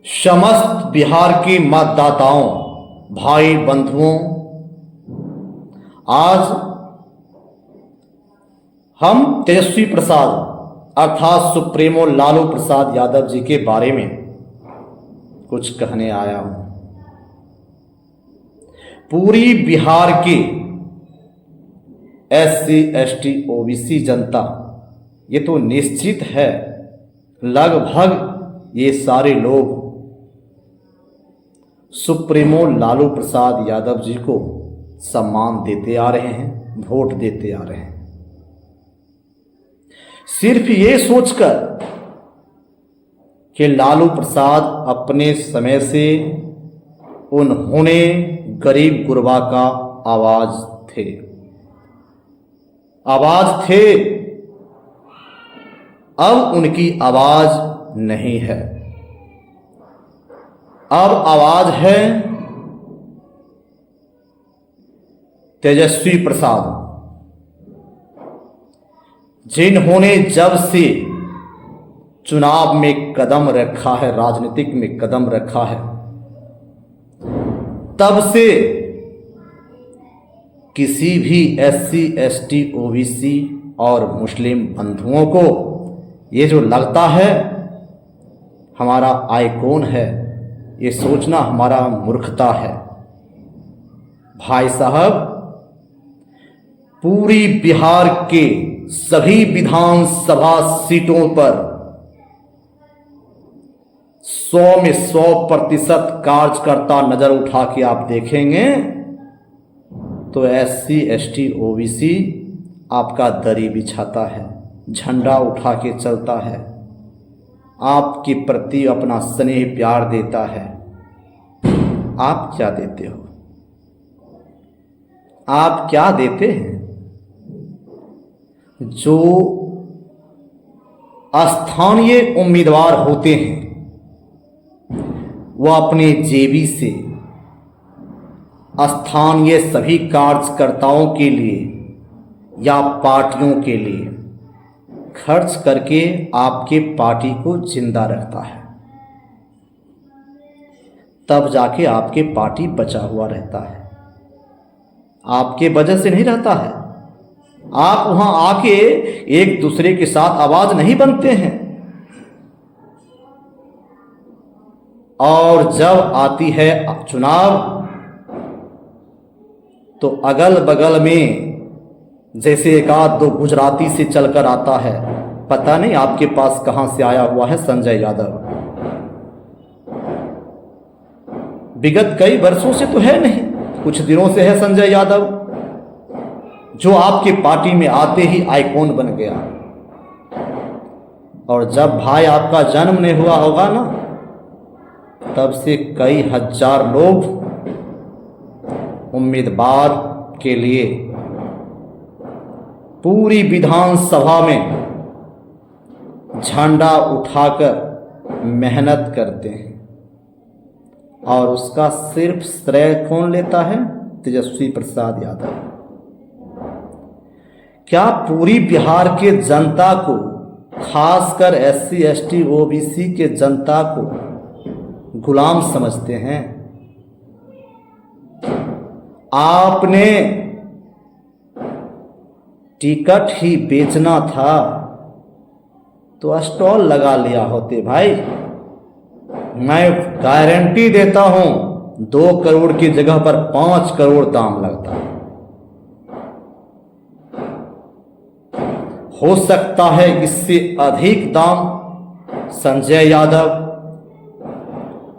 समस्त बिहार के मतदाताओं, भाई बंधुओं, आज हम तेजस्वी प्रसाद अर्थात सुप्रीमो लालू प्रसाद यादव जी के बारे में कुछ कहने आया हूं। पूरी बिहार की SC ST OBC जनता, ये तो निश्चित है, लगभग ये सारे लोग सुप्रीमो लालू प्रसाद यादव जी को सम्मान देते आ रहे हैं, वोट देते आ रहे हैं, सिर्फ ये सोचकर कि लालू प्रसाद अपने समय से उन्होंने गरीब गुरबा का आवाज थे, अब उनकी आवाज नहीं है। अब आवाज है तेजस्वी प्रसाद, जिन्होंने जब से चुनाव में कदम रखा है, राजनीतिक में कदम रखा है, तब से किसी भी SC ST OBC और मुस्लिम बंधुओं को ये जो लगता है हमारा आइकॉन है, ये सोचना हमारा मूर्खता है। भाई साहब, पूरी बिहार के सभी विधानसभा सीटों पर 100 में 100% कार्यकर्ता नजर उठा के आप देखेंगे तो SC ST OBC आपका दरी बिछाता है, झंडा उठा के चलता है, आपके प्रति अपना स्नेह प्यार देता है। आप क्या देते हो? आप क्या देते हैं? जो स्थानीय उम्मीदवार होते हैं वो अपने जेबी से स्थानीय सभी कार्यकर्ताओं के लिए या पार्टियों के लिए खर्च करके आपके पार्टी को जिंदा रखता है, तब जाके आपके पार्टी बचा हुआ रहता है। आपके वजह से नहीं रहता है। आप वहां आके एक दूसरे के साथ आवाज नहीं बनते हैं। और जब आती है चुनाव तो अगल बगल में जैसे एक आध दो गुजराती से चलकर आता है, पता नहीं आपके पास कहां से आया हुआ है संजय यादव। विगत कई वर्षों से तो है नहीं, कुछ दिनों से है संजय यादव, जो आपके पार्टी में आते ही आइकॉन बन गया। और जब भाई आपका जन्म नहीं हुआ होगा ना, तब से कई हजार लोग उम्मीदवार के लिए पूरी विधानसभा में झंडा उठाकर मेहनत करते हैं। और उसका सिर्फ श्रेय कौन लेता है? तेजस्वी प्रसाद यादव। क्या पूरी बिहार के जनता को, खासकर SC ST OBC के जनता को गुलाम समझते हैं? आपने टिकट ही बेचना था तो स्टॉल लगा लिया होते भाई। मैं गारंटी देता हूं 2 करोड़ की जगह पर 5 करोड़ दाम लगता। हो सकता है इससे अधिक दाम संजय यादव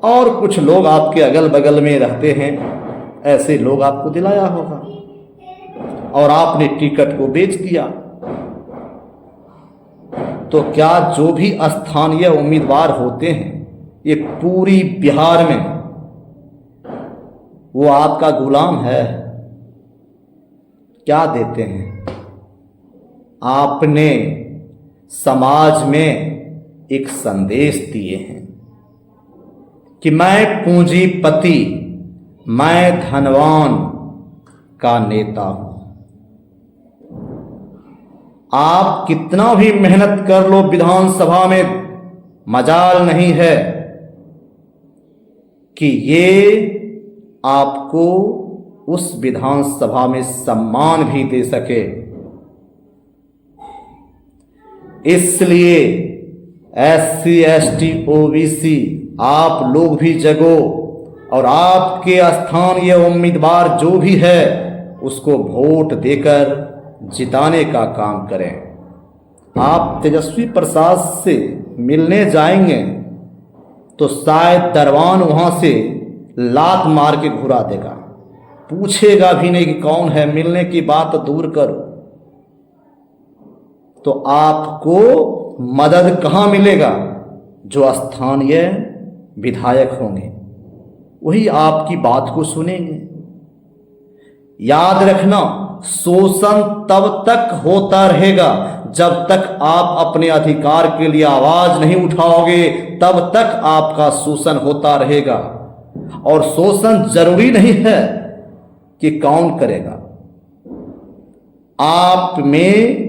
और कुछ लोग आपके अगल बगल में रहते हैं, ऐसे लोग आपको दिलाया होगा और आपने टिकट को बेच दिया। तो क्या जो भी स्थानीय उम्मीदवार होते हैं ये पूरी बिहार में वो आपका गुलाम है? क्या देते हैं? आपने समाज में एक संदेश दिए हैं कि मैं पूंजीपति, मैं धनवान का नेता हूं। आप कितना भी मेहनत कर लो विधानसभा में, मजाल नहीं है कि ये आपको उस विधानसभा में सम्मान भी दे सके। इसलिए SC ST OBC आप लोग भी जगो और आपके स्थानीय उम्मीदवार जो भी है उसको वोट देकर जिताने का काम करें। आप तेजस्वी प्रसाद से मिलने जाएंगे तो शायद दरबान वहां से लात मार के घुरा देगा, पूछेगा भी नहीं कि कौन है, मिलने की बात दूर करो। तो आपको मदद कहां मिलेगा? जो स्थानीय विधायक होंगे वही आपकी बात को सुनेंगे। याद रखना, शोषण तब तक होता रहेगा जब तक आप अपने अधिकार के लिए आवाज नहीं उठाओगे, तब तक आपका शोषण होता रहेगा। और शोषण जरूरी नहीं है कि कौन करेगा, आप में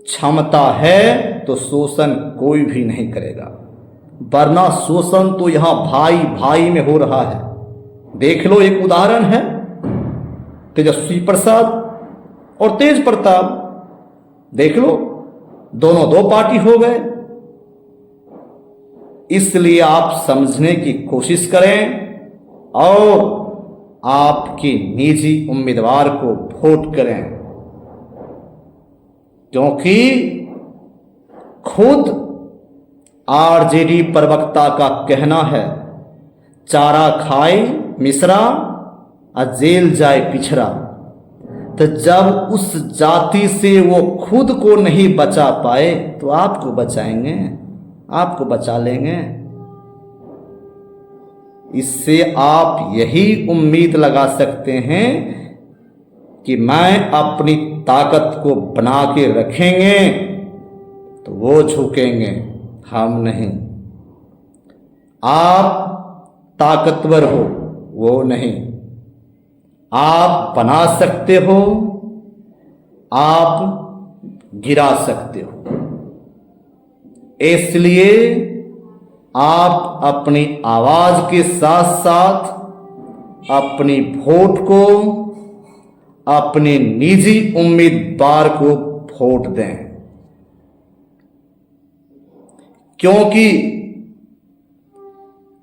क्षमता है तो शोषण कोई भी नहीं करेगा, वरना शोषण तो यहां भाई भाई में हो रहा है। देख लो, एक उदाहरण है तेजस्वी प्रसाद और तेज प्रताप, देख लो दोनों दो पार्टी हो गए। इसलिए आप समझने की कोशिश करें और आपके निजी उम्मीदवार को वोट करें, क्योंकि खुद RJD प्रवक्ता का कहना है, चारा खाए मिश्रा और जेल जाए पिछड़ा। तो जब उस जाति से वो खुद को नहीं बचा पाए तो आपको बचाएंगे, आपको बचा लेंगे। इससे आप यही उम्मीद लगा सकते हैं कि मैं अपनी ताकत को बना के रखेंगे तो वो झुकेंगे, हम नहीं। आप ताकतवर हो, वो नहीं। आप बना सकते हो, आप गिरा सकते हो। इसलिए आप अपनी आवाज के साथ साथ अपनी वोट को अपने निजी उम्मीदवार को वोट दें, क्योंकि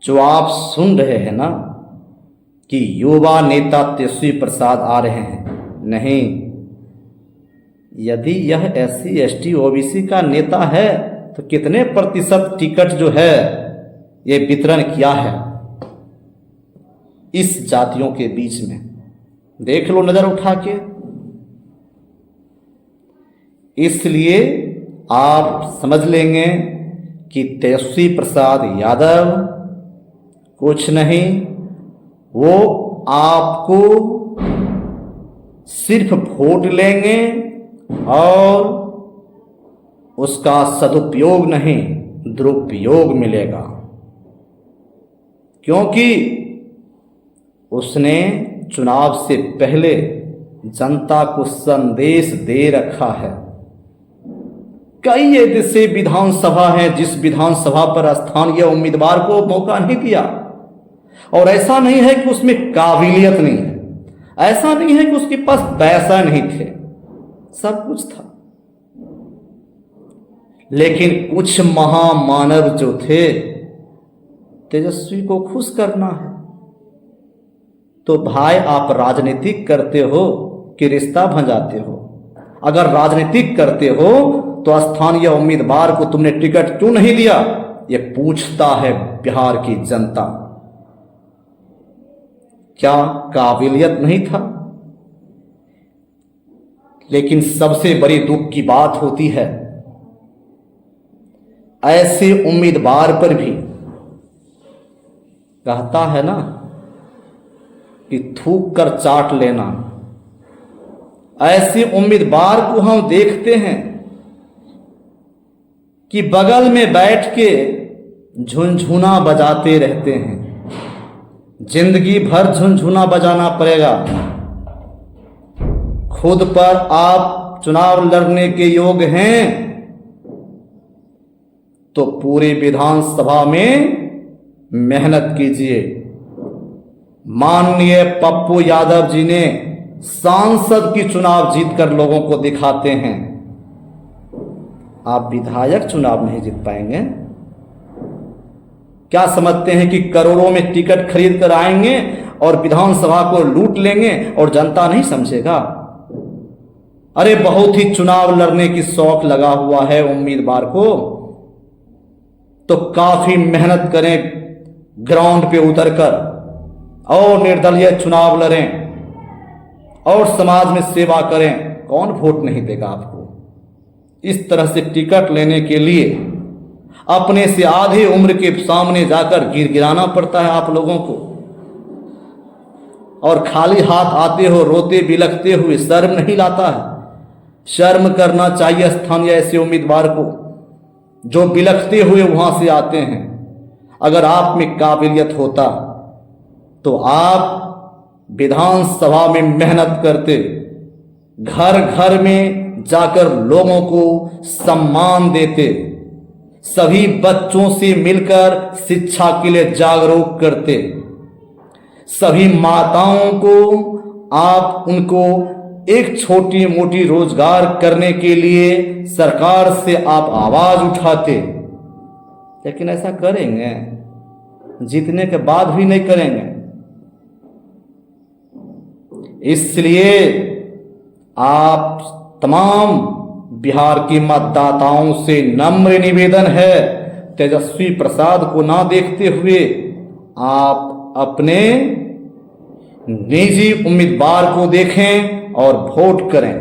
जो आप सुन रहे हैं ना कि युवा नेता तेजस्वी प्रसाद आ रहे हैं, नहीं, यदि यह SC ST OBC का नेता है तो कितने प्रतिशत टिकट जो है ये वितरण किया है इस जातियों के बीच में? देख लो नजर उठा के। इसलिए आप समझ लेंगे कि तेजस्वी प्रसाद यादव कुछ नहीं, वो आपको सिर्फ वोट लेंगे और उसका सदुपयोग नहीं दुरुपयोग मिलेगा, क्योंकि उसने चुनाव से पहले जनता को संदेश दे रखा है। कई ऐसे विधानसभा हैं जिस विधानसभा पर स्थानीय उम्मीदवार को मौका नहीं दिया, और ऐसा नहीं है कि उसमें काबिलियत नहीं है, ऐसा नहीं है कि उसके पास पैसा नहीं थे, सब कुछ था। लेकिन कुछ महामानव जो थे, तेजस्वी को खुश करना है तो भाई आप राजनीतिक करते हो कि रिश्ता भंजाते हो? अगर राजनीतिक करते हो तो स्थानीय उम्मीदवार को तुमने टिकट क्यों नहीं दिया, ये पूछता है बिहार की जनता। क्या काबिलियत नहीं था? लेकिन सबसे बड़ी दुख की बात होती है, ऐसे उम्मीदवार पर भी कहता है ना कि थूक कर चाट लेना। ऐसे उम्मीदवार को हम देखते हैं कि बगल में बैठ के झुनझुना बजाते रहते हैं, जिंदगी भर झुनझुना बजाना पड़ेगा। खुद पर आप चुनाव लड़ने के योग्य हैं तो पूरे विधानसभा में मेहनत कीजिए, माननीय पप्पू यादव जी ने सांसद की चुनाव जीतकर लोगों को दिखाते हैं। आप विधायक चुनाव नहीं जीत पाएंगे। क्या समझते हैं कि करोड़ों में टिकट खरीद कर आएंगे और विधानसभा को लूट लेंगे और जनता नहीं समझेगा? अरे बहुत ही चुनाव लड़ने की शौक लगा हुआ है उम्मीदवार को, तो काफी मेहनत करें, ग्राउंड पे उतरकर और निर्दलीय चुनाव लड़ें और समाज में सेवा करें। कौन वोट नहीं देगा आपको? इस तरह से टिकट लेने के लिए अपने से आधे उम्र के सामने जाकर गिड़गिड़ाना पड़ता है आप लोगों को, और खाली हाथ आते हो रोते बिलखते हुए। शर्म नहीं लाता है? शर्म करना चाहिए स्थानीय ऐसे उम्मीदवार को जो बिलखते हुए वहां से आते हैं। अगर आप में काबिलियत होता तो आप विधानसभा में मेहनत करते, घर घर में जाकर लोगों को सम्मान देते, सभी बच्चों से मिलकर शिक्षा के लिए जागरूक करते, सभी माताओं को आप उनको एक छोटी मोटी रोजगार करने के लिए सरकार से आप आवाज उठाते। लेकिन ऐसा करेंगे? जीतने के बाद भी नहीं करेंगे। इसलिए आप तमाम बिहार के मतदाताओं से नम्र निवेदन है, तेजस्वी प्रसाद को ना देखते हुए आप अपने निजी उम्मीदवार को देखें और वोट करें।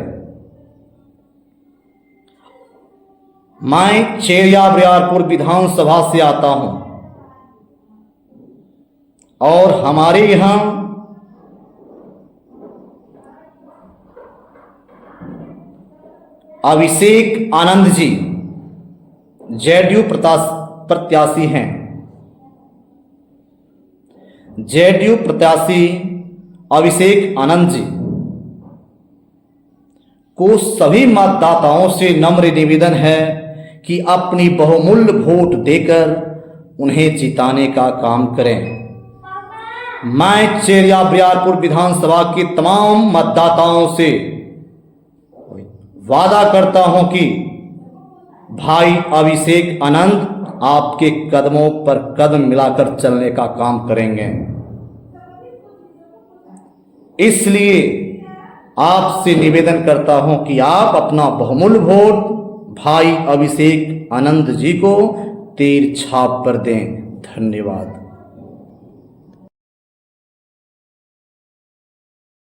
मैं चेरिया बरियारपुर विधानसभा से आता हूं और हमारे यहां अभिषेक आनंद जी जेडीयू प्रत्याशी हैं। जेडीयू प्रत्याशी अभिषेक आनंद जी को सभी मतदाताओं से नम्र निवेदन है कि अपनी बहुमूल्य वोट देकर उन्हें जिताने का काम करें। मैं चेरिया बरियारपुर विधानसभा के तमाम मतदाताओं से वादा करता हूं कि भाई अभिषेक आनंद आपके कदमों पर कदम मिलाकर चलने का काम करेंगे। इसलिए आपसे निवेदन करता हूं कि आप अपना बहुमूल्य वोट भाई अभिषेक आनंद जी को तीर छाप पर दें। धन्यवाद।